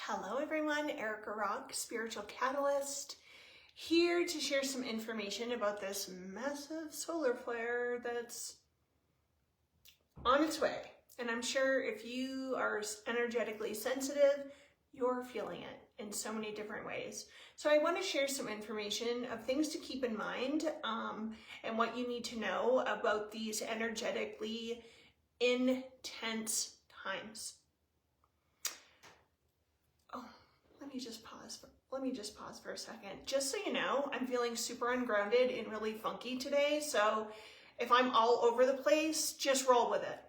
Hello everyone, Erica Rock, Spiritual Catalyst, here to share some information about this massive solar flare that's on its way. And I'm sure if you are energetically sensitive, you're feeling it in so many different ways. So I want to share some information of things to keep in mind and what you need to know about these energetically intense times. Let me just pause for a second. Just so you know, I'm feeling super ungrounded and really funky today. So if I'm all over the place, just roll with it.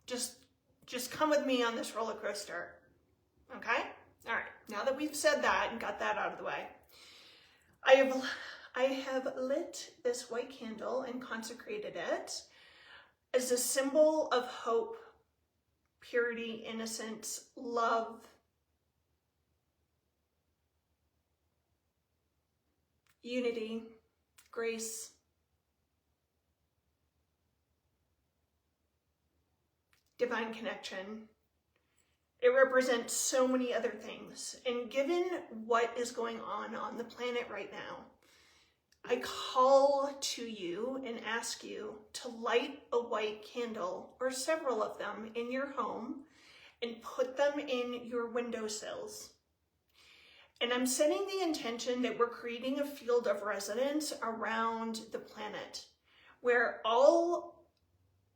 Just come with me on this roller coaster. Okay? All right. Now that we've said that and got that out of the way, I have lit this white candle and consecrated it as a symbol of hope, purity, innocence, love, unity, grace, divine connection. It represents so many other things. And given what is going on the planet right now, I call to you and ask you to light a white candle or several of them in your home and put them in your windowsills. And I'm setting the intention that we're creating a field of resonance around the planet where all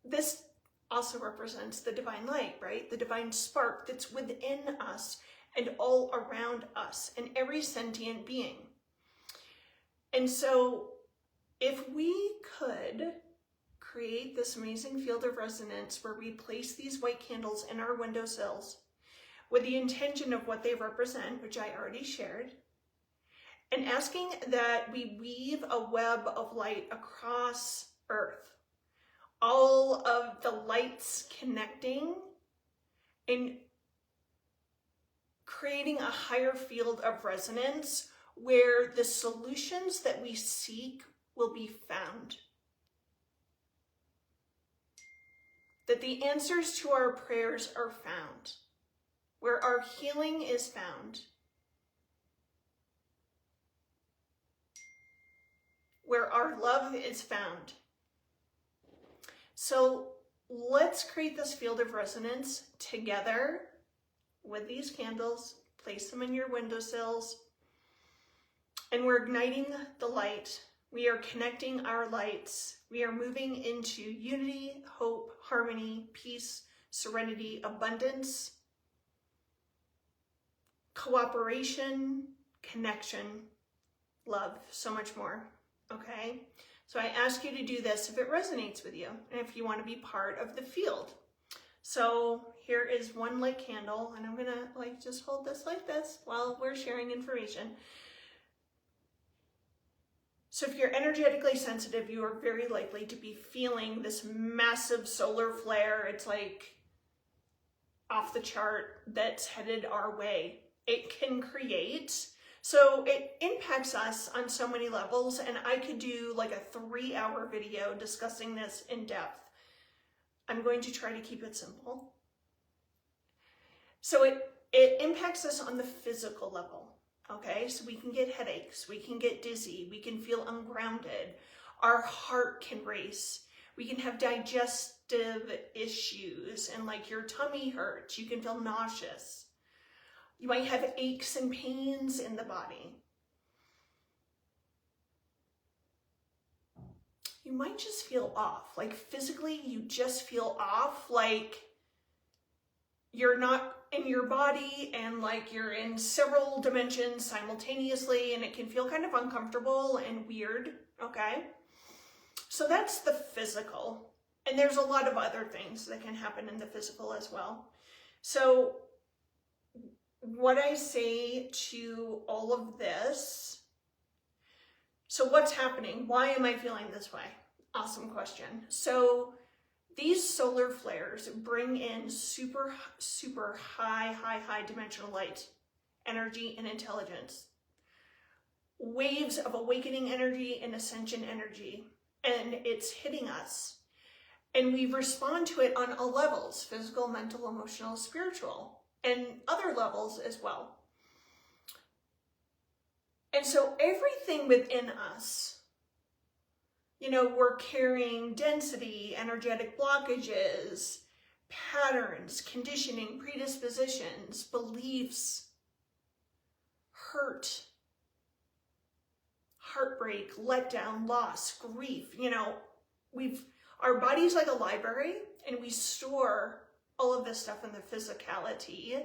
this also represents the divine light, right? The divine spark that's within us and all around us and every sentient being. And so if we could create this amazing field of resonance where we place these white candles in our windowsills with the intention of what they represent, which I already shared, and asking that we weave a web of light across Earth, all of the lights connecting and creating a higher field of resonance where the solutions that we seek will be found. That the answers to our prayers are found, where our healing is found, where our love is found. So let's create this field of resonance together with these candles, place them in your windowsills, and we're igniting the light. We are connecting our lights. We are moving into unity, hope, harmony, peace, serenity, abundance, cooperation, connection, love, so much more, okay? So I ask you to do this if it resonates with you and if you want to be part of the field. So here is one lit candle, and I'm gonna just hold this like this while we're sharing information. So if you're energetically sensitive, you are very likely to be feeling this massive solar flare. It's like off the chart that's headed our way. It can create, so it impacts us on so many levels, and I could do like a 3-hour video discussing this in depth. I'm going to try to keep it simple. So it impacts us on the physical level, okay? So we can get headaches, we can get dizzy, we can feel ungrounded, our heart can race, we can have digestive issues and like your tummy hurts, you can feel nauseous. You might have aches and pains in the body. You might just feel off, like physically you just feel off, like you're not in your body and like you're in several dimensions simultaneously, and it can feel kind of uncomfortable and weird, okay? So that's the physical. And there's a lot of other things that can happen in the physical as well. So what I say to all of this, so what's happening? Why am I feeling this way? Awesome question. So these solar flares bring in super high dimensional light, energy, and intelligence. Waves of awakening energy and ascension energy, and it's hitting us. And we respond to it on all levels: physical, mental, emotional, spiritual, and other levels as well. And so everything within us, you know, we're carrying density, energetic blockages, patterns, conditioning, predispositions, beliefs, hurt, heartbreak, letdown, loss, grief. You know, our body's like a library, and we store all of this stuff in the physicality.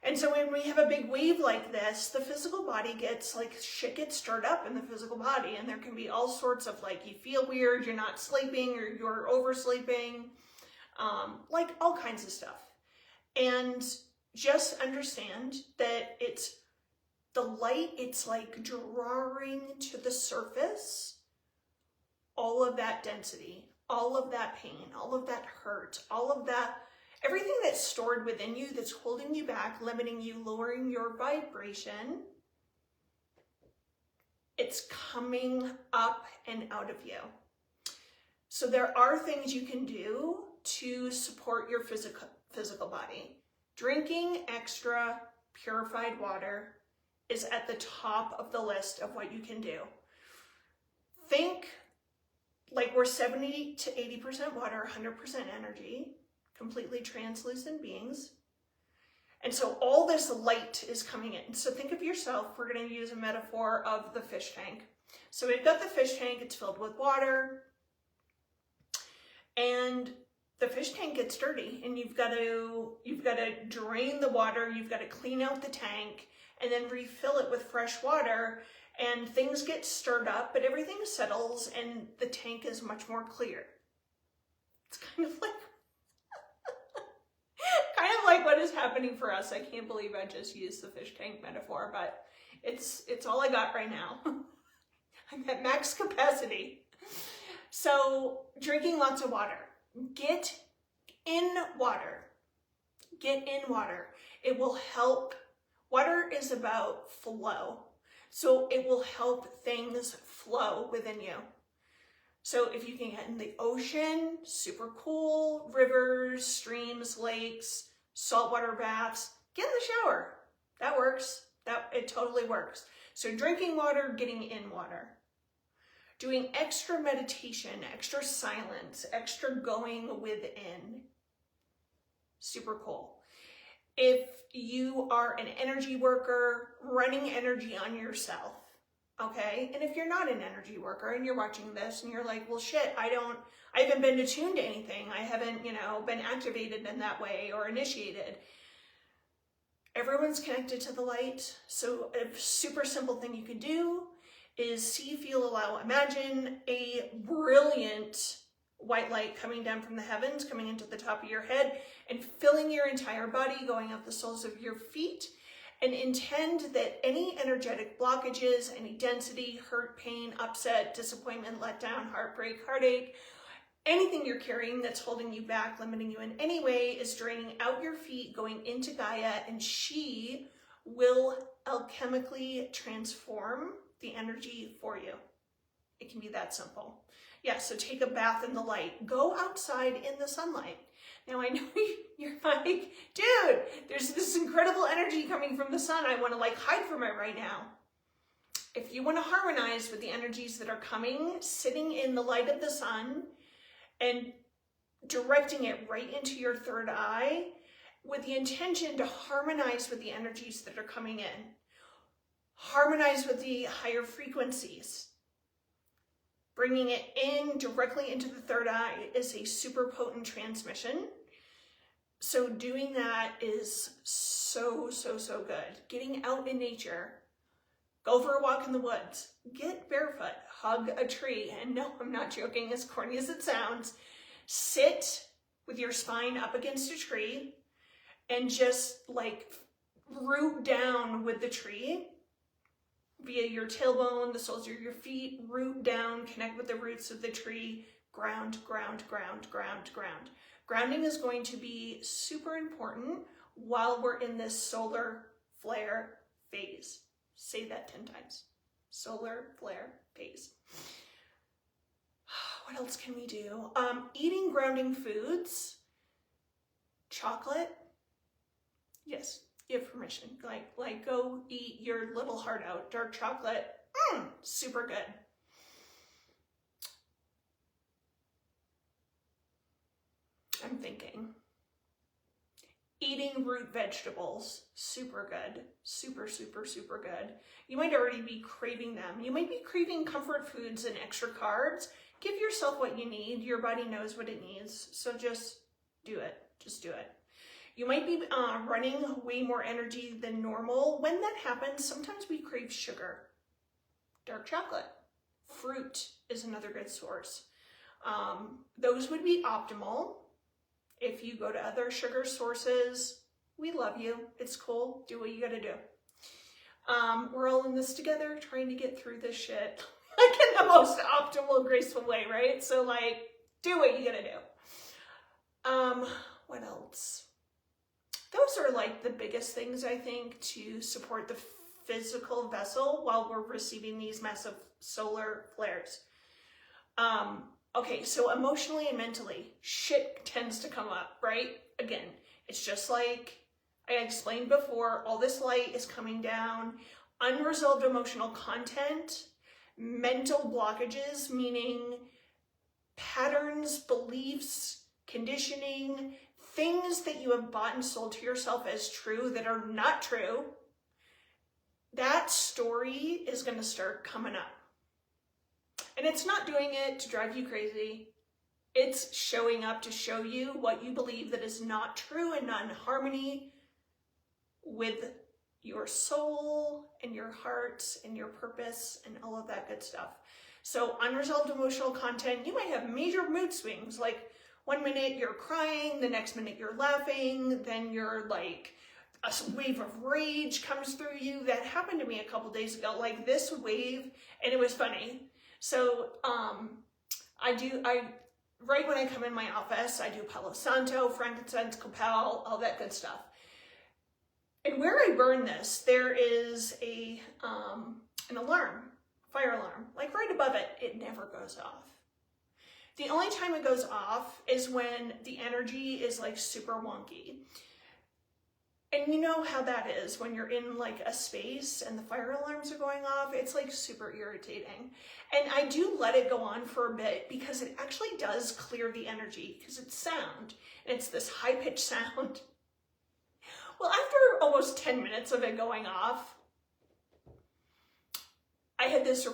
And so when we have a big wave like this, the physical body gets like, shit gets stirred up in the physical body, and there can be all sorts of like, you feel weird, you're not sleeping, or you're oversleeping, like all kinds of stuff. And just understand that it's the light, it's like drawing to the surface all of that density, all of that pain, all of that hurt, all of that, everything that's stored within you that's holding you back, limiting you, lowering your vibration. It's coming up and out of you. So there are things you can do to support your physical body. Drinking extra purified water is at the top of the list of what you can do. Think like we're 70 to 80% water, 100% energy, completely translucent beings. And so all this light is coming in. So think of yourself, we're going to use a metaphor of the fish tank. So we've got the fish tank, it's filled with water, and the fish tank gets dirty, and you've got to drain the water, you've got to clean out the tank, and then refill it with fresh water, and things get stirred up, but everything settles, and the tank is much more clear. It's kind of like what is happening for us. I can't believe I just used the fish tank metaphor, but it's all I got right now. I'm at max capacity. So drinking lots of water. Get in water. Get in water. It will help. Water is about flow. So it will help things flow within you. So if you can get in the ocean, super cool, rivers, streams, lakes, saltwater baths, get in the shower. That works. It totally works. So drinking water, getting in water. Doing extra meditation, extra silence, extra going within. Super cool. If you are an energy worker, running energy on yourself, okay? And if you're not an energy worker and you're watching this and you're like, well, shit, I haven't been attuned to anything. I haven't, been activated in that way or initiated. Everyone's connected to the light. So a super simple thing you can do is see, feel, allow, imagine a brilliant white light coming down from the heavens, coming into the top of your head and filling your entire body, going up the soles of your feet, and intend that any energetic blockages, any density, hurt, pain, upset, disappointment, letdown, heartbreak, heartache, anything you're carrying that's holding you back, limiting you in any way, is draining out your feet, going into Gaia, and she will alchemically transform the energy for you. It can be that simple. Yeah, so take a bath in the light. Go outside in the sunlight. Now I know you're like, dude, there's this incredible energy coming from the sun. I want to hide from it right now. If you want to harmonize with the energies that are coming, sitting in the light of the sun and directing it right into your third eye with the intention to harmonize with the energies that are coming in. Harmonize with the higher frequencies. Bringing it in directly into the third eye is a super potent transmission. So doing that is so, so, so good. Getting out in nature. Go for a walk in the woods. Get barefoot. Hug a tree. And no, I'm not joking, as corny as it sounds. Sit with your spine up against a tree and just root down with the tree. Via your tailbone, the soles of your feet, root down, connect with the roots of the tree, ground, ground, ground, ground, ground. Grounding is going to be super important while we're in this solar flare phase. Say that 10 times. Solar flare phase. What else can we do? Eating grounding foods. Chocolate. Yes, You have permission. Like go eat your little heart out. Dark chocolate, super good. I'm thinking. Eating root vegetables, super good. Super, super, super good. You might already be craving them. You might be craving comfort foods and extra carbs. Give yourself what you need. Your body knows what it needs. So just do it. Just do it. You might be running way more energy than normal. When that happens, sometimes we crave sugar. Dark chocolate. Fruit is another good source. Those would be optimal. If you go to other sugar sources, we love you. It's cool. Do what you gotta do. We're all in this together, trying to get through this shit like in the most optimal, graceful way, right? So like, do what you gotta do. What else? Those are like the biggest things, I think, to support the physical vessel while we're receiving these massive solar flares. Okay, so emotionally and mentally, shit tends to come up, right? Again, it's just like I explained before, all this light is coming down. Unresolved emotional content, mental blockages, meaning patterns, beliefs, conditioning, things that you have bought and sold to yourself as true that are not true. That story is going to start coming up. And it's not doing it to drive you crazy. It's showing up to show you what you believe that is not true and not in harmony with your soul and your heart and your purpose and all of that good stuff. So unresolved emotional content, you might have major mood swings. Like 1 minute you're crying, the next minute you're laughing, then you're like, a wave of rage comes through you. That happened to me a couple days ago, like this wave, and it was funny. So right when I come in my office, I do Palo Santo, frankincense, copal, all that good stuff. And where I burn this, there is an alarm, fire alarm, like right above it. It never goes off. The only time it goes off is when the energy is like super wonky. And you know how that is when you're in like a space and the fire alarms are going off. It's like super irritating. And I do let it go on for a bit because it actually does clear the energy because it's sound and it's this high-pitched sound. Well, after almost 10 minutes of it going off, I had this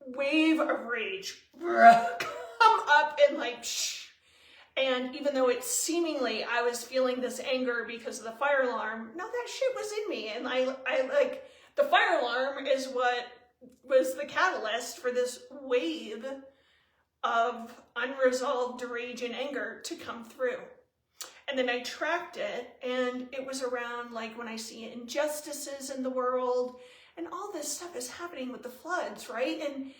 wave of rage come up and like, shh. And even though it's seemingly, I was feeling this anger because of the fire alarm, no, that shit was in me. And I like, the fire alarm is what was the catalyst for this wave of unresolved rage and anger to come through. And then I tracked it, and it was around like when I see injustices in the world, and all this stuff is happening with the floods, right? And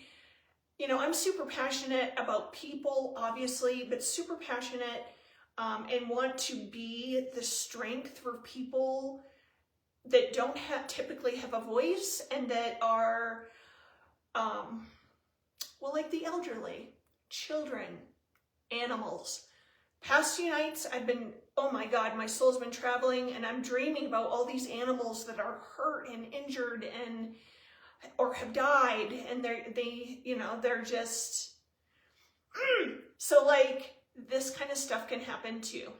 you know, I'm super passionate about people, obviously, but super passionate and want to be the strength for people that don't typically have a voice and that are, well, like the elderly, children, animals. Past few nights, I've been, oh my God, my soul's been traveling and I'm dreaming about all these animals that are hurt and injured and or have died, and they're just so like this kind of stuff can happen too.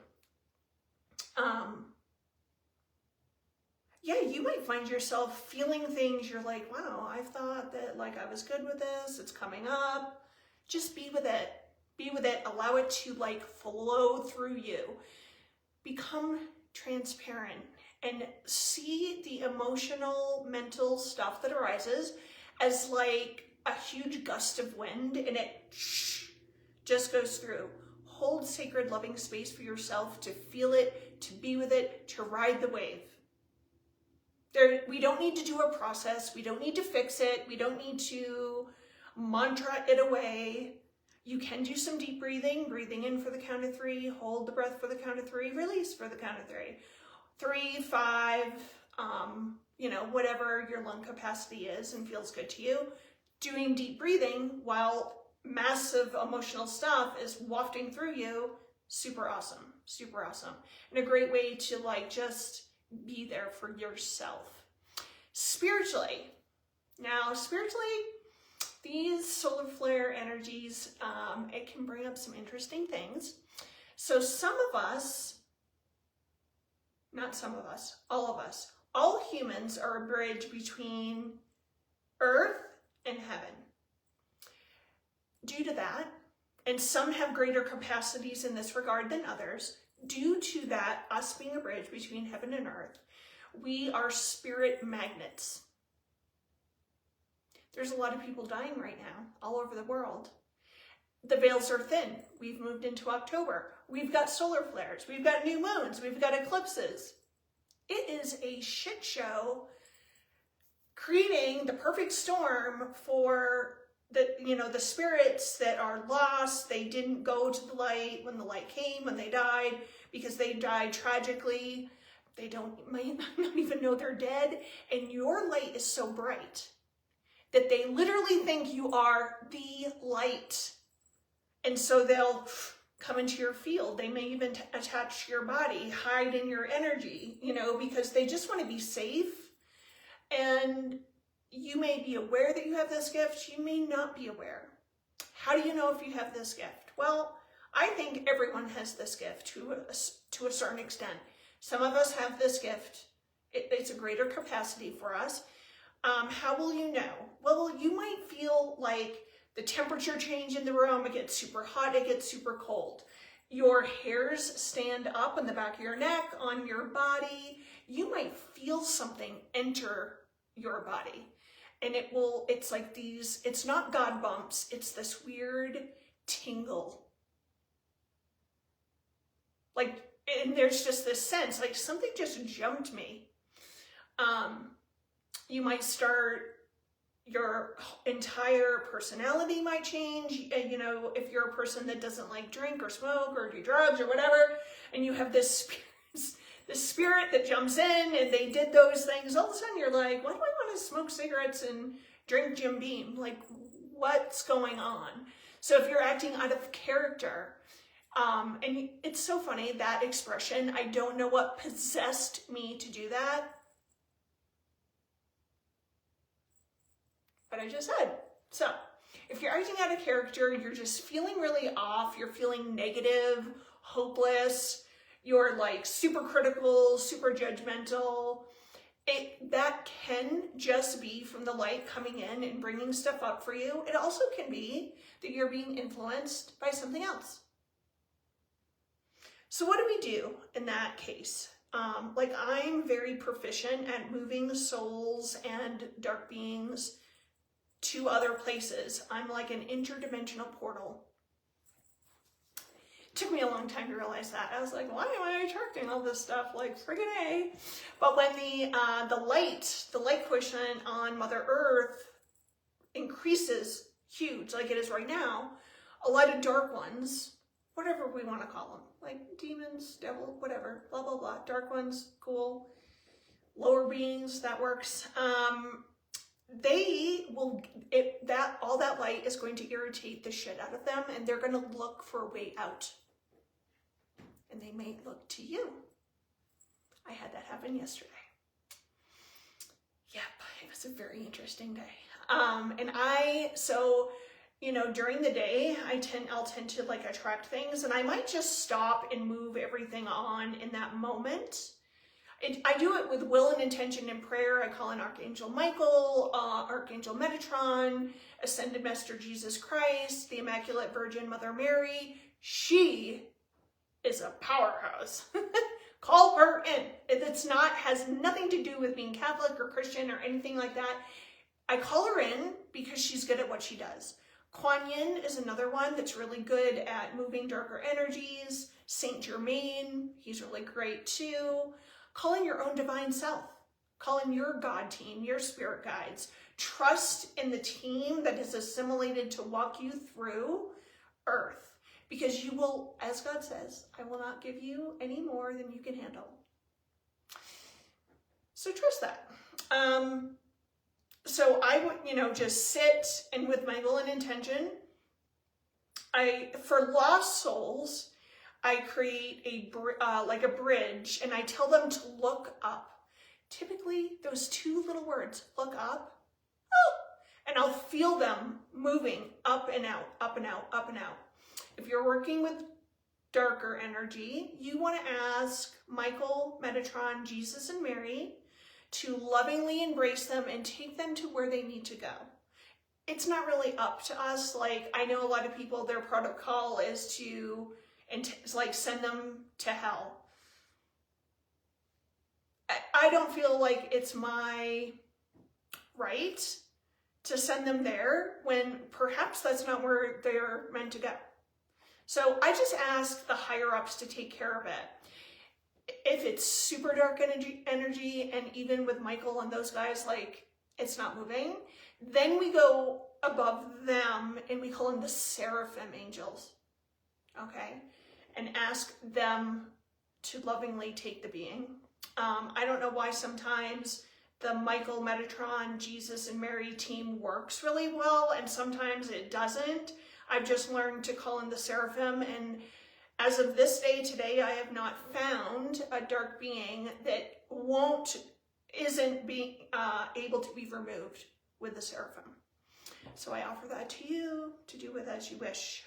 Yeah, you might find yourself feeling things you're like, wow, I thought that like I was good with this, it's coming up. Just be with it, allow it to like flow through you. Become transparent and see the emotional, mental stuff that arises as like a huge gust of wind, and it just goes through. Hold sacred, loving space for yourself to feel it, to be with it, to ride the wave. We don't need to do a process. We don't need to fix it. We don't need to mantra it away. You can do some deep breathing in for the count of 3, hold the breath for the count of 3, release for the count of 3. 3, 5, whatever your lung capacity is and feels good to you. Doing deep breathing while massive emotional stuff is wafting through you, super awesome, super awesome. And a great way to like just be there for yourself. Spiritually, these solar flare energies, it can bring up some interesting things. So some of us, not some of us, all humans are a bridge between earth and heaven. Due to that, and some have greater capacities in this regard than others, due to that, us being a bridge between heaven and earth, we are spirit magnets. There's a lot of people dying right now all over the world. The veils are thin. We've moved into October. We've got solar flares. We've got new moons. We've got eclipses. It is a shit show, creating the perfect storm for the spirits that are lost. They didn't go to the light when the light came, when they died, because they died tragically. They might not even know they're dead. And your light is so bright that they literally think you are the light. And so they'll come into your field. They may even attach to your body, hide in your energy, because they just want to be safe. And you may be aware that you have this gift. You may not be aware. How do you know if you have this gift? Well, I think everyone has this gift to a certain extent. Some of us have this gift. It's a greater capacity for us. How will you know? Well, you might feel like the temperature change in the room. It gets super hot. It gets super cold. Your hairs stand up on the back of your neck, on your body. You might feel something enter your body. And it's like these, it's not God bumps. It's this weird tingle. And there's just this sense, like something just jumped me. You might start, your entire personality might change. If you're a person that doesn't like drink or smoke or do drugs or whatever, and you have this spirit that jumps in and they did those things, all of a sudden you're like, why do I want to smoke cigarettes and drink Jim Beam? Like, what's going on? So if you're acting out of character, and it's so funny, that expression, I don't know what possessed me to do that, but I just said. So if you're acting out of character, you're just feeling really off, you're feeling negative, hopeless, you're like super critical, super judgmental, that can just be from the light coming in and bringing stuff up for you. It also can be that you're being influenced by something else. So what do we do in that case? I'm very proficient at moving souls and dark beings to other places. I'm like an interdimensional portal. It took me a long time to realize that. I was like, why am I attracting all this stuff? Like, friggin' A. But when the light quotient on Mother Earth increases huge, like it is right now, a lot of dark ones, whatever we want to call them, like demons, devil, whatever, blah, blah, blah, dark ones, cool, lower beings, that works. All that light is going to irritate the shit out of them, and they're going to look for a way out. And they may look to you. I had that happen yesterday. Yep, it was a very interesting day. During the day, I'll tend to like attract things, and I might just stop and move everything on in that moment. I do it with will and intention and prayer. I call in Archangel Michael, Archangel Metatron, Ascended Master Jesus Christ, the Immaculate Virgin Mother Mary. She is a powerhouse. Call her in. Has nothing to do with being Catholic or Christian or anything like that. I call her in because she's good at what she does. Kuan Yin is another one that's really good at moving darker energies. Saint Germain, he's really great too. Call in your own divine self. Call in your God team, your spirit guides. Trust in the team that is assimilated to walk you through Earth. Because you will, as God says, I will not give you any more than you can handle. So trust that. So I would, just sit, and with my will and intention, for lost souls, I create like a bridge, and I tell them to look up. Typically, those two little words, look up, oh, and I'll feel them moving up and out, up and out, up and out. If you're working with darker energy, you want to ask Michael, Metatron, Jesus, and Mary to lovingly embrace them and take them to where they need to go. It's not really up to us. Like, I know a lot of people, their protocol is to like send them to hell. I don't feel like it's my right to send them there when perhaps that's not where they're meant to go. So I just ask the higher ups to take care of it. If it's super dark energy, and even with Michael and those guys, like, it's not moving, then we go above them and we call them the seraphim angels, okay? And ask them to lovingly take the being. I don't know why sometimes the Michael, Metatron, Jesus, and Mary team works really well, and sometimes it doesn't. I've just learned to call in the seraphim, and as of this day today, I have not found a dark being that isn't being able to be removed with the seraphim. So I offer that to you to do with as you wish.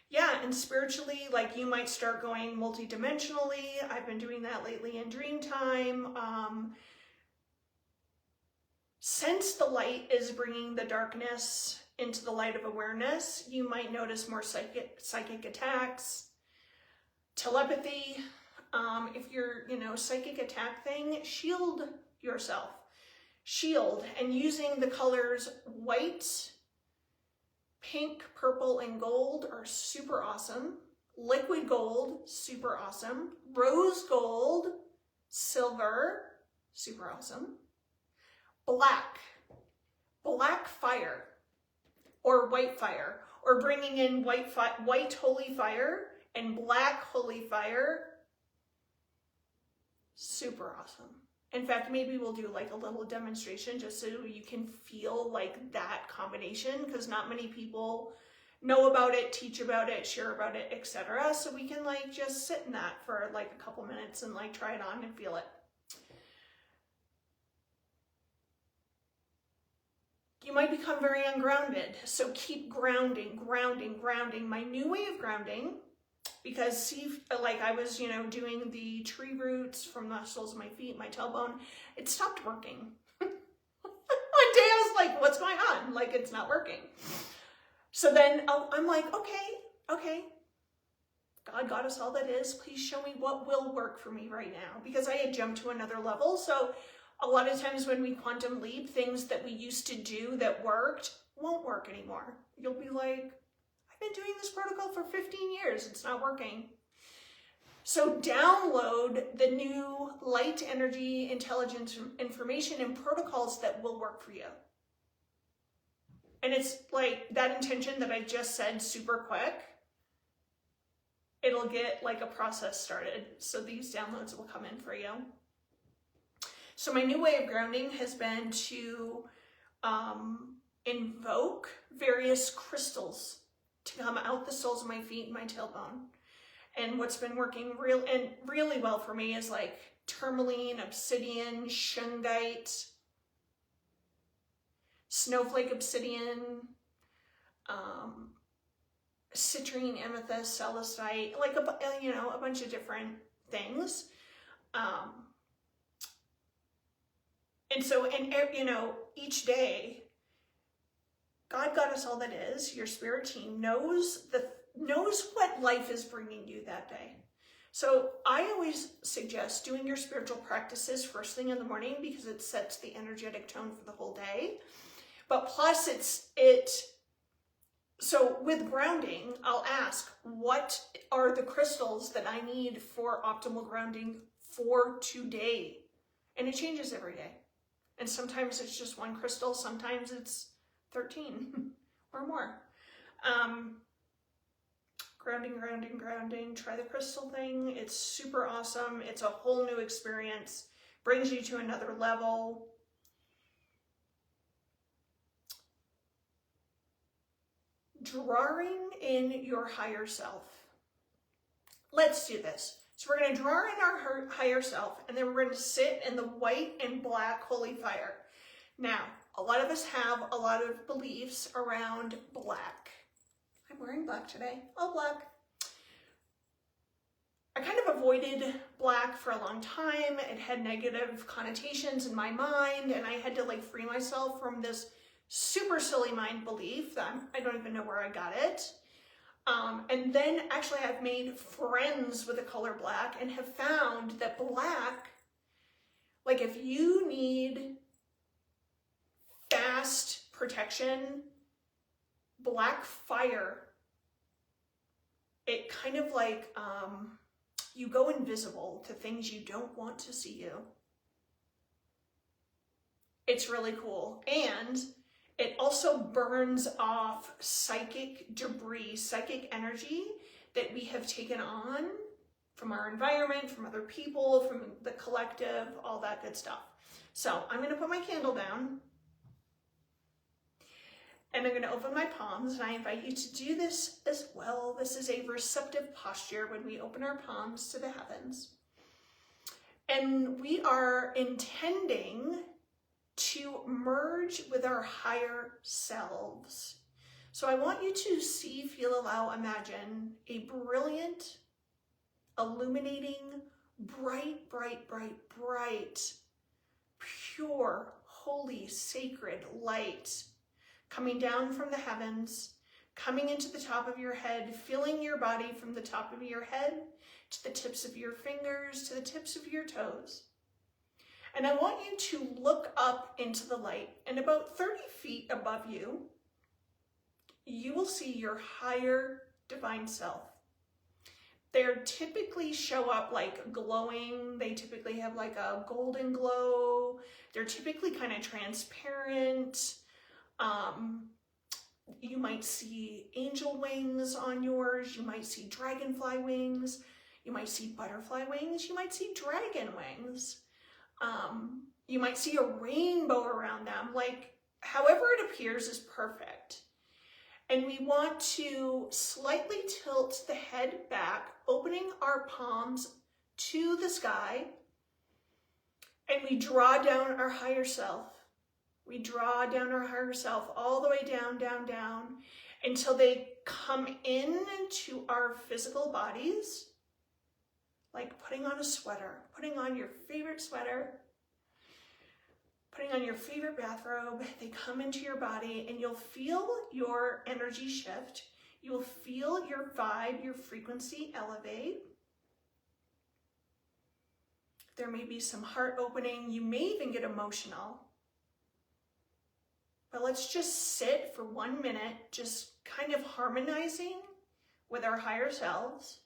Yeah, and spiritually, like, you might start going multidimensionally. I've been doing that lately in dream time. Since the light is bringing the darkness into the light of awareness, you might notice more psychic attacks, telepathy. If you're, psychic attack thing, shield yourself. Shield, and using the colors white, pink, purple, and gold are super awesome. Liquid gold, super awesome. Rose gold, silver, super awesome. Black fire, or white fire, or bringing in white holy fire and black holy fire, super awesome. In fact, maybe we'll do like a little demonstration just so you can feel like that combination, because not many people know about it, teach about it, share about it, etc. So we can like just sit in that for like a couple minutes and like try it on and feel it. You might become very ungrounded, so keep grounding. My new way of grounding, because see, like I was, doing the tree roots from the soles of my feet, my tailbone, it stopped working. One day I was like, what's going on? Like, it's not working. So then I'm like, okay, God got us all that is. Please show me what will work for me right now, because I had jumped to another level. So a lot of times when we quantum leap, things that we used to do that worked won't work anymore. You'll be like, I've been doing this protocol for 15 years. It's not working. So download the new light energy, intelligence, information, and protocols that will work for you. And it's like that intention that I just said super quick. It'll get like a process started. So these downloads will come in for you. So my new way of grounding has been to invoke various crystals to come out the soles of my feet and my tailbone. And what's been working really well for me is like tourmaline, obsidian, shungite, snowflake obsidian, citrine, amethyst, celestite, like a bunch of different things. And so, each day, God got us all that is. Your spirit team knows what life is bringing you that day. So I always suggest doing your spiritual practices first thing in the morning, because it sets the energetic tone for the whole day. But plus so with grounding, I'll ask, what are the crystals that I need for optimal grounding for today? And it changes every day. And sometimes it's just one crystal, sometimes it's 13 or more. Grounding, try the crystal thing. It's super awesome. It's a whole new experience, brings you to another level. drawing in your higher self. Let's do this. So we're going to draw in our higher self, and then we're going to sit in the white and black holy fire. Now, a lot of us have a lot of beliefs around black. I'm wearing black today. All black. I kind of avoided black for a long time. It had negative connotations in my mind, and I had to like free myself from this super silly mind belief that I don't even know where I got it. And then actually I've made friends with the color black and have found that black, like if you need fast protection, black fire, it kind of like, you go invisible to things you don't want to see you. It's really cool. And it also burns off psychic debris, psychic energy that we have taken on from our environment, from other people, from the collective, all that good stuff. So I'm going to put my candle down and I'm going to open my palms, and I invite you to do this as well. This is a receptive posture when we open our palms to the heavens. And we are intending to merge with our higher selves. So I want you to see, feel, allow, imagine a brilliant, illuminating, bright, bright, bright, bright, pure, holy, sacred light coming down from the heavens, coming into the top of your head, filling your body from the top of your head to the tips of your fingers, to the tips of your toes. And I want you to look up into the light, and about 30 feet above you, you will see your higher divine self. They typically show up like glowing. They typically have like a golden glow. They're typically kind of transparent. You might see angel wings on yours. You might see dragonfly wings. You might see butterfly wings. You might see dragon wings. You might see a rainbow around them. Like, however it appears is perfect. And we want to slightly tilt the head back, opening our palms to the sky, and we draw down our higher self. We draw down our higher self all the way down, down, down, until they come into our physical bodies, like putting on a sweater, putting on your favorite sweater, putting on your favorite bathrobe. They come into your body, and you'll feel your energy shift. You'll feel your vibe, your frequency elevate. There may be some heart opening. You may even get emotional. But let's just sit for 1 minute, just kind of harmonizing with our higher selves.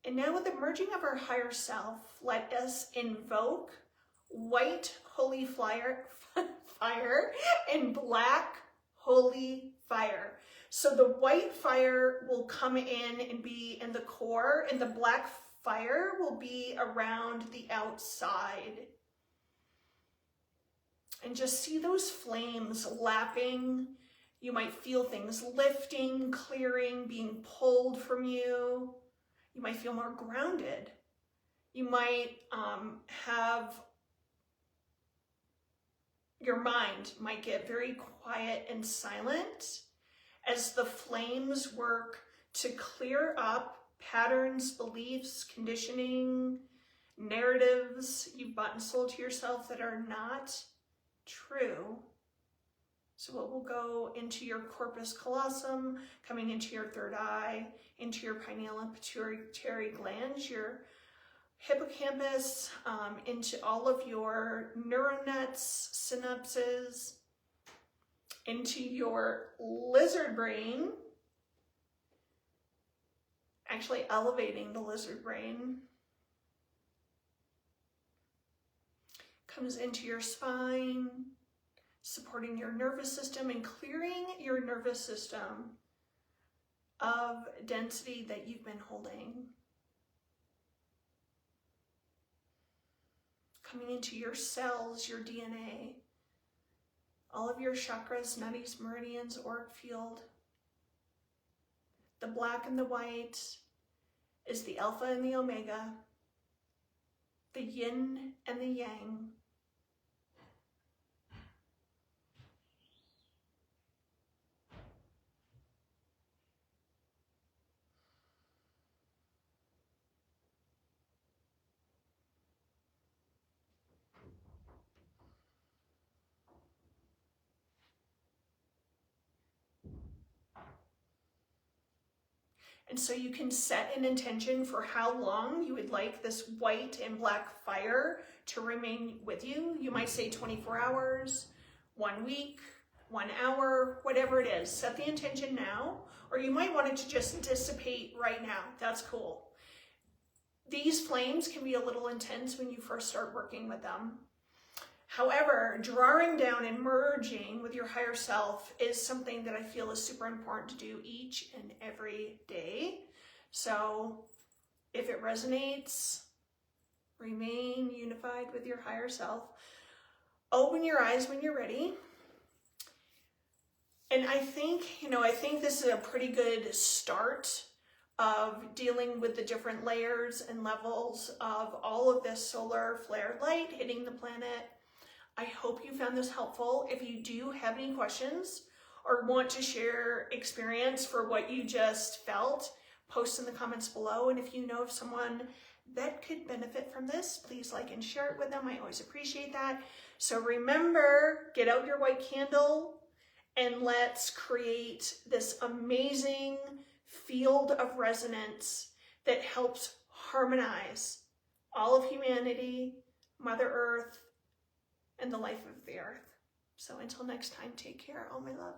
And now with the merging of our higher self, let us invoke white holy fire and black holy fire. So the white fire will come in and be in the core, and the black fire will be around the outside. And just see those flames lapping. You might feel things lifting, clearing, being pulled from you. You might feel more grounded. You might have, your mind might get very quiet and silent as the flames work to clear up patterns, beliefs, conditioning, narratives you've bought and sold to yourself that are not true. So it will go into your corpus callosum, coming into your third eye, into your pineal and pituitary glands, your hippocampus, into all of your neural nets, synapses, into your lizard brain, actually elevating the lizard brain, comes into your spine, supporting your nervous system and clearing your nervous system of density that you've been holding. Coming into your cells, your DNA, all of your chakras, nadis, meridians, auric field. The black and the white is the alpha and the omega, the yin and the yang. And so you can set an intention for how long you would like this white and black fire to remain with you. You might say 24 hours, 1 week, 1 hour, whatever it is. Set the intention now, or you might want it to just dissipate right now. That's cool. These flames can be a little intense when you first start working with them. However, drawing down and merging with your higher self is something that I feel is super important to do each and every day. So if it resonates, remain unified with your higher self. Open your eyes when you're ready. And I think this is a pretty good start of dealing with the different layers and levels of all of this solar flared light hitting the planet. I hope you found this helpful. If you do have any questions or want to share experience for what you just felt, post in the comments below. And if you know of someone that could benefit from this, please like and share it with them. I always appreciate that. So remember, get out your white candle and let's create this amazing field of resonance that helps harmonize all of humanity, Mother Earth, and the life of the earth. So until next time, take care. All my love.